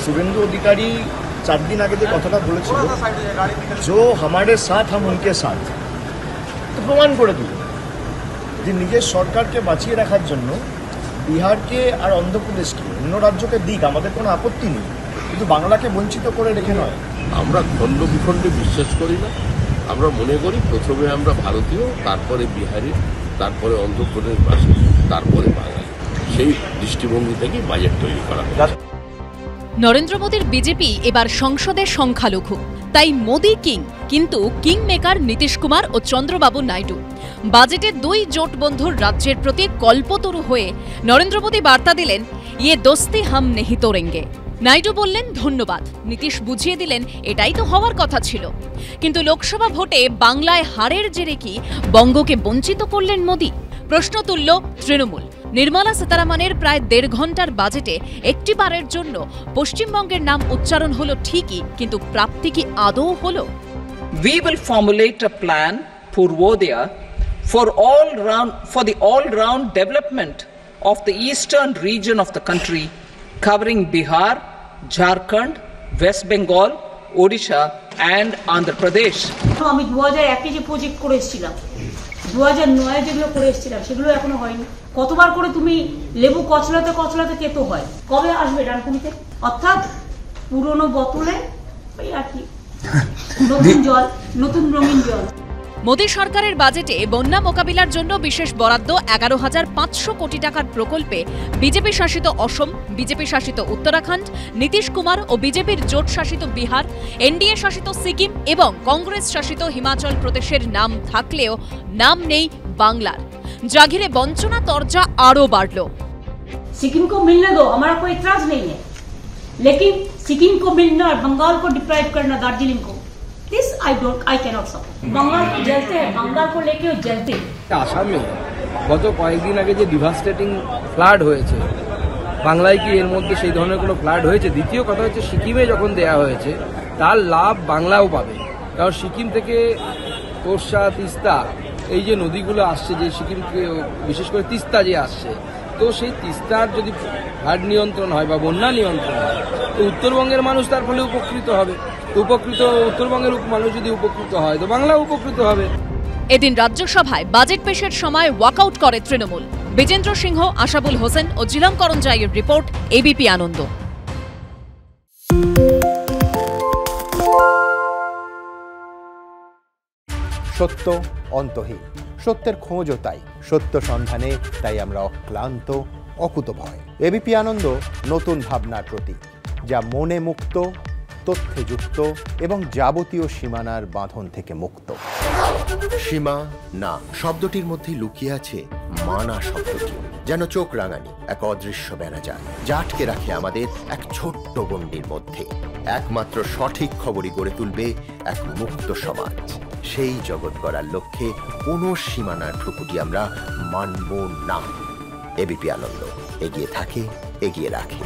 শুভেন্দু অধিকারী 4 দিন আগে যে কথাটা বলেছিল, जो हमारे साथ हम उनके साथ, তো প্রমাণ করে দিল যে নিজের সরকারকে বাঁচিয়ে রাখার জন্য বিহারকে আর অন্ধ্রপ্রদেশকে, অন্য রাজ্যকে দিক, আমাদের কোনো আপত্তি নেই, কিন্তু বাংলাকে বঞ্চিত করে রেখে নয়। আমরা খণ্ড বিখণ্ডে বিশ্বাস করি না। আমরা মনে করি প্রথমে আমরা ভারতীয়, তারপরে বিহারি, তারপরে অন্ধ্রপ্রদেশবাসী, তারপরে বাঙালি। সেই দৃষ্টিভঙ্গি থেকেই বাজেট তৈরি করা হয়। নরেন্দ্র মোদীর বিজেপি এবার সংসদে সংখ্যালঘু, তাই মোদি কিং, কিন্তু কিং মেকার নীতিশ কুমার ও চন্দ্রবাবু নাইডু। বাজেটে 2 জোট বন্ধুর রাজ্যের প্রতি কল্পতরু হয়ে নরেন্দ্র মোদী বার্তা দিলেন, ইয়ে দোস্তি হাম নেহি তোড়েঙ্গে। নাইডু বললেন ধন্যবাদ, নীতিশ বুঝিয়ে দিলেন এটাই তো হওয়ার কথা ছিল। কিন্তু লোকসভা ভোটে বাংলায় হারের জেরে কি বঙ্গকে বঞ্চিত করলেন মোদী? প্রশ্ন তুলল তৃণমূল। নির্মলা সীতারামনের প্রায় 1.5 ঘন্টার বাজেটে একটিবারের জন্য পশ্চিমবঙ্গের নাম উচ্চারণ হলো ঠিকই, কিন্তু প্রাপ্তি কি আদৌ হলো? We will formulate a plan, Purvodaya, for the all-round development of the eastern region of the country, covering Bihar, Jharkhand, West Bengal, Odisha and Andhra Pradesh. আমি 2001 যে প্রজেক্ট করে এসেছিলাম, 2009 যেগুলো করে এসেছিলাম, সেগুলো এখনো হয়নি। কতবার করে তুমি লেবু কচলাতে কচলাতে তেতো হয়, কবে আসবে ডানকুনিতে? অর্থাৎ পুরনো বোতলে ওই আর কি নতুন জল, নতুন রঙিন জল। মোদী সরকারের বাজেটে বন্যা মোকাবিলার জন্য বিশেষ বরাদ্দ 11,500 কোটি টাকার প্রকল্পে বিজেপি শাসিত অসম, বিজেপি শাসিত উত্তরাখণ্ড, নীতিশ কুমার ও বিজেপির জোট শাসিত বিহার, এনডিএ শাসিত সিকিম এবং কংগ্রেস শাসিত হিমাচল প্রদেশের নাম থাকলেও নাম নেই বাংলার। যা ঘিরে বঞ্চনা তরজা আরও বাড়ল। सिक्किम को मिलने दो, हमारा कोई इतराज नहीं है, लेकिन सिक्किम को मिलना और बंगाल को डिप्राइव करना, दार्जिलिंग को, this I cannot support. Bengal को जलते हैं, बंगाल को लेके जलते हैं। আসামে গত কয়েকদিন আগে যে ডিভাস্টেটিং ফ্লাড হয়েছে, বাংলায় কি এর মধ্যে সেই ধরনের কোনো ফ্লাড হয়েছে? দ্বিতীয় কথা হচ্ছে, সিকিমে যখন দেয়া হয়েছে তার লাভ বাংলাও পাবে, কারণ সিকিম থেকে তোরসা, তিস্তা, এই যে নদীগুলো আসছে, যে সিকিমকে বিশেষ করে তিস্তা যে আসছে, তো সেই তিস্তার যদি ফ্লাড নিয়ন্ত্রণ হয় বা বন্যা নিয়ন্ত্রণ হয়, তো উত্তরবঙ্গের মানুষ তার ফলে উপকৃত হবে। উত্তরবঙ্গের মানুষ যদি উপকৃত হয়, তো বাংলাও উপকৃত হবে। এদিন রাজ্যসভায় বাজেট পেশের সময় ওয়াকআউট করে তৃণমূল। বিজেন্দ্র সিংহ, আশাবুল হোসেন ও জিলাম করঞ্জাইয়ের রিপোর্ট, এবিপি আনন্দ। সত্য অন্তহীন, সত্যের খোঁজও তাই, সত্য সন্ধানে তাই আমরা অক্লান্ত, অকুতভয়। এবিপি আনন্দ নতুন ভাবনার প্রতীক, যা মনে মুক্ত, তথ্যে যুক্ত এবং যাবতীয় সীমানার বাঁধন থেকে মুক্ত। সীমা না শব্দটির মধ্যে লুকিয়ে আছে মানা শব্দটি, যেন চোখ রাঙানি এক অদৃশ্য বেড়াজাল, যা আটকে রাখে আমাদের এক ছোট্ট গণ্ডির মধ্যে। একমাত্র সঠিক খবরই গড়ে তুলবে এক মুক্ত সমাজ। সেই জগৎ গড়ার লক্ষ্যে কোনো সীমানার ঠুকুটি আমরা মানব না। এবিপি আনন্দ এগিয়ে থাকে, এগিয়ে রাখে।